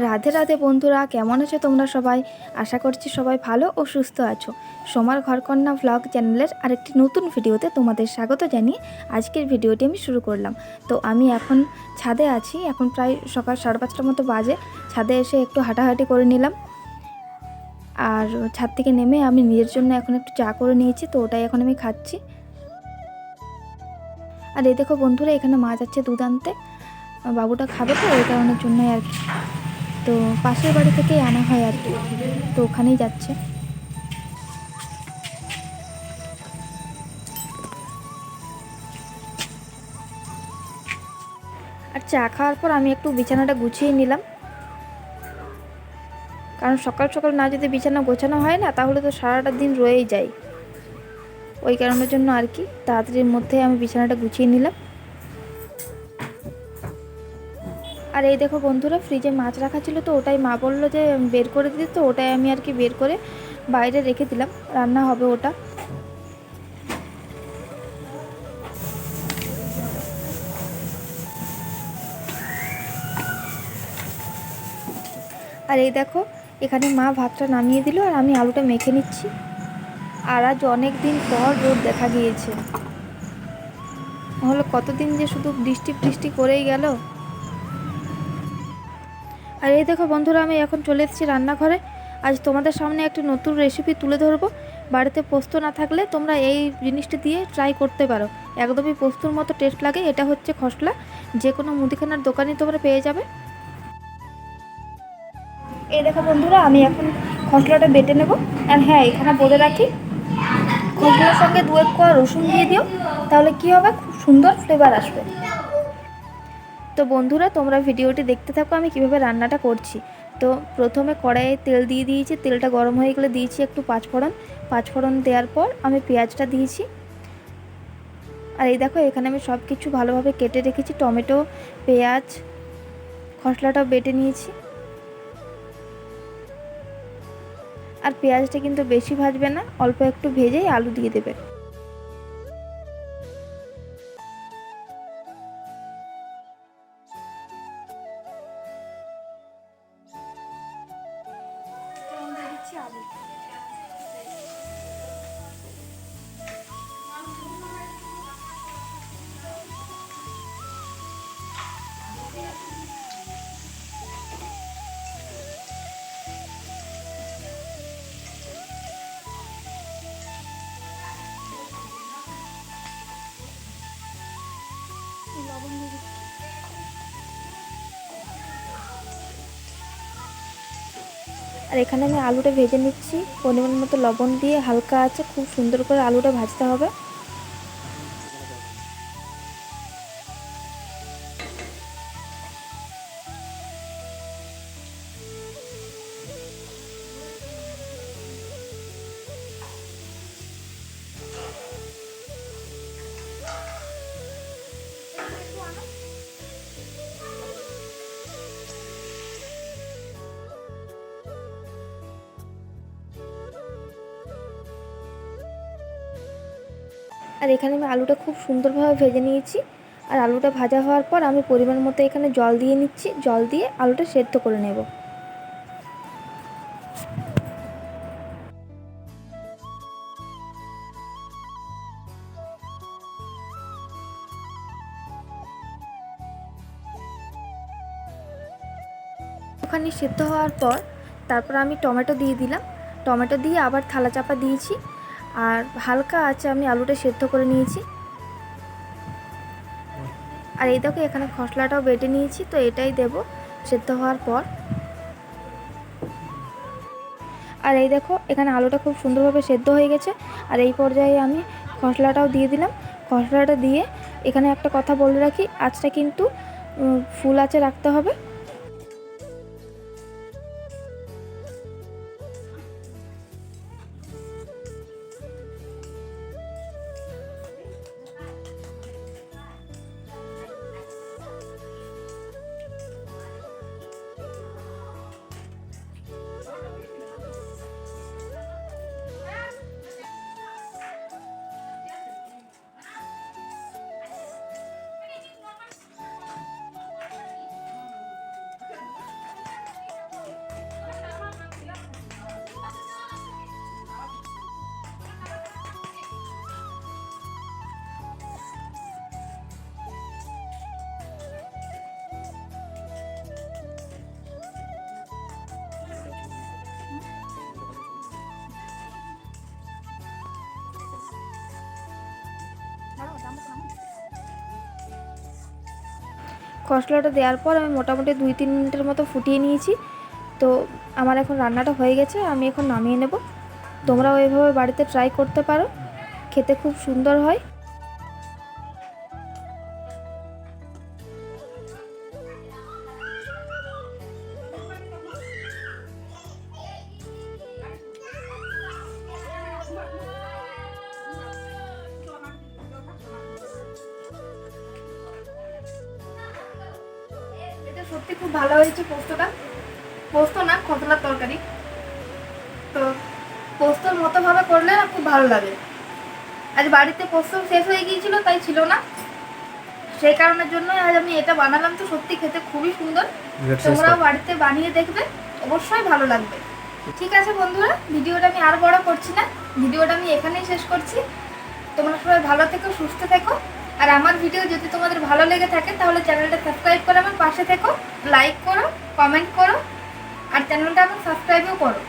রাধে রাধে বন্ধুরা, কেমন আছো তোমরা সবাই? আশা করছি সবাই ভালো ও সুস্থ আছো। সোমার ঘরকন্যা ভ্লগ চ্যানেলের আরেকটি নতুন ভিডিওতে তোমাদের স্বাগত জানিয়ে আজকের ভিডিওটি আমি শুরু করলাম। তো আমি এখন ছাদে আছি, এখন প্রায় সকাল 5:30টার মতো বাজে। ছাদে এসে একটু হাঁটাহাঁটি করে নিলাম, আর ছাদ থেকে নেমে আমি নিজের জন্য এখন একটু চা করে নিয়েছি, তো ওটাই এখন আমি খাচ্ছি। আর এই দেখো বন্ধুরা, এখানে মা যাচ্ছে দুধ আনতে, বাবুটা খাবে তো ওই কারণের জন্যই আর কি। তো পাশের বাড়ি থেকেই আনা হয় আর কি, তো ওখানেই যাচ্ছে। আর চা খাওয়ার পর আমি একটু বিছানাটা গুছিয়ে নিলাম, কারণ সকাল সকাল না যদি বিছানা গোছানো হয় না, তাহলে তো সারাটা দিন রয়েই যায়। ওই কারণের জন্য আর কি তাড়াতাড়ির মধ্যে আমি বিছানাটা গুছিয়ে নিলাম। আর এই দেখো বন্ধুরা, ফ্রিজে মাছ রাখা ছিল, তো ওটাই মা বললো যে বের করে দিতে, তো ওটাই আমি আর কি বের করে বাইরে রেখে দিলাম, রান্না হবে ওটা। আর এই দেখো, এখানে মা ভাতটা নামিয়ে দিল আর আমি আলুটা মেখে নিচ্ছি। আর আজ অনেক দিন পর রোদ দেখা গিয়েছে, হলো কতদিন যে শুধু বৃষ্টি বৃষ্টি করেই গেল। আর এই দেখো বন্ধুরা, আমি এখন চলে এসেছি রান্নাঘরে। আজ তোমাদের সামনে একটি নতুন রেসিপি তুলে ধরবো। বাড়িতে পোস্ত না থাকলে তোমরা এই জিনিসটি দিয়ে ট্রাই করতে পারো, একদমই পোস্তর মতো টেস্ট লাগে। এটা হচ্ছে খসলা, যে কোনো মুদিখানার দোকানে তোমরা পেয়ে যাবে। এই দেখো বন্ধুরা, আমি এখন খসলাটা বেটে নেব। আর হ্যাঁ, এখানে বলে রাখি, খসলার সঙ্গে 2-1 কোয়া রসুন দিয়ে দিও, তাহলে কি হবে, খুব সুন্দর ফ্লেভার আসবে। তো বন্ধুরা, তোমরা ভিডিওটি দেখতে থাকো আমি কিভাবে রান্নাটা করছি। তো প্রথমে কড়াইয়ে তেল দিয়ে দিয়েছি, তেলটা গরম হয়ে গেলে দিয়েছি একটু পাঁচফোড়ন। পাঁচফোড়ন দেওয়ার পর আমি পেঁয়াজটা দিয়েছি। আর এই দেখো, এখানে আমি সব কিছু ভালোভাবে কেটে রেখেছি, টমেটো, পেঁয়াজ, খসলাটাও বেটে নিয়েছি। আর পেঁয়াজটা কিন্তু বেশি ভাজবে না, অল্প একটু ভেজেই আলু দিয়ে দেবে। আর এখানে আমি আলুটা ভেজে নিচ্ছি, পরিমাণ মতো লবণ দিয়ে হালকা আছে খুব সুন্দর করে আলুটা ভাজতে হবে। আর এখানে আমি আলুটা খুব সুন্দরভাবে ভেজে নিয়েছি। আর আলুটা ভাজা হওয়ার পর আমি পরিমাণ মতো এখানে জল দিয়ে নিচ্ছি, জল দিয়ে আলুটা সেদ্ধ করে নেব। ওখানে সেদ্ধ হওয়ার পর তারপর আমি টমেটো দিয়ে দিলাম, টমেটো দিয়ে আবার থালা চাপা দিয়েছি। আর হালকা আছে আমি আলুটা সেদ্ধ করে নিয়েছি। আর এই দেখো, এখানে খসলাটাও বেটে নিয়েছি, তো এটাই দেব সেদ্ধ হওয়ার পর। আর এই দেখো, এখানে আলুটা খুব সুন্দরভাবে সেদ্ধ হয়ে গেছে। আর এই পর্যায়ে আমি খসলাটাও দিয়ে দিলাম। খসলাটা দিয়ে এখানে একটা কথা বলে রাখি, আঁচটা কিন্তু ফুল আঁচে রাখতে হবে। খসলাটা দেওয়ার পর আমি মোটামুটি 2-3 মিনিটের মতো ফুটিয়ে নিয়েছি। তো আমার এখন রান্নাটা হয়ে গেছে, আমি এখন নামিয়ে নেব। তোমরাও এইভাবে বাড়িতে ট্রাই করতে পারো, খেতে খুব সুন্দর হয়। এটা সত্যি খুব ভালো হয়েছে পোস্তটা। পোস্ত না, খসলার তরকারি। তো পোস্তর মতো ভাবে করলে না খুব ভালো লাগে। আজ বাড়িতে পোস্ত শেষ হয়ে গিয়েছিল, তাই ছিল না, সেই কারণের জন্য আজ আমি এটা বানালাম। তো সত্যি খেতে খুবই সুন্দর, তোমরাও বাড়িতে বানিয়ে দেখবে, অবশ্যই ভালো লাগবে। ঠিক আছে বন্ধুরা, ভিডিওটা আমি আর বড় করছি না, ভিডিওটা আমি এখানেই শেষ করছি। তোমরা সবাই ভালো থেকো, সুস্থ থেকো। আর আমার ভিডিও যদি তোমাদের ভালো লেগে থাকে তাহলে চ্যানেলটা সাবস্ক্রাইব করে আমার পাশে থেকো, লাইক করো, কমেন্ট করো, আর চ্যানেলটা আমার সাবস্ক্রাইবও করো।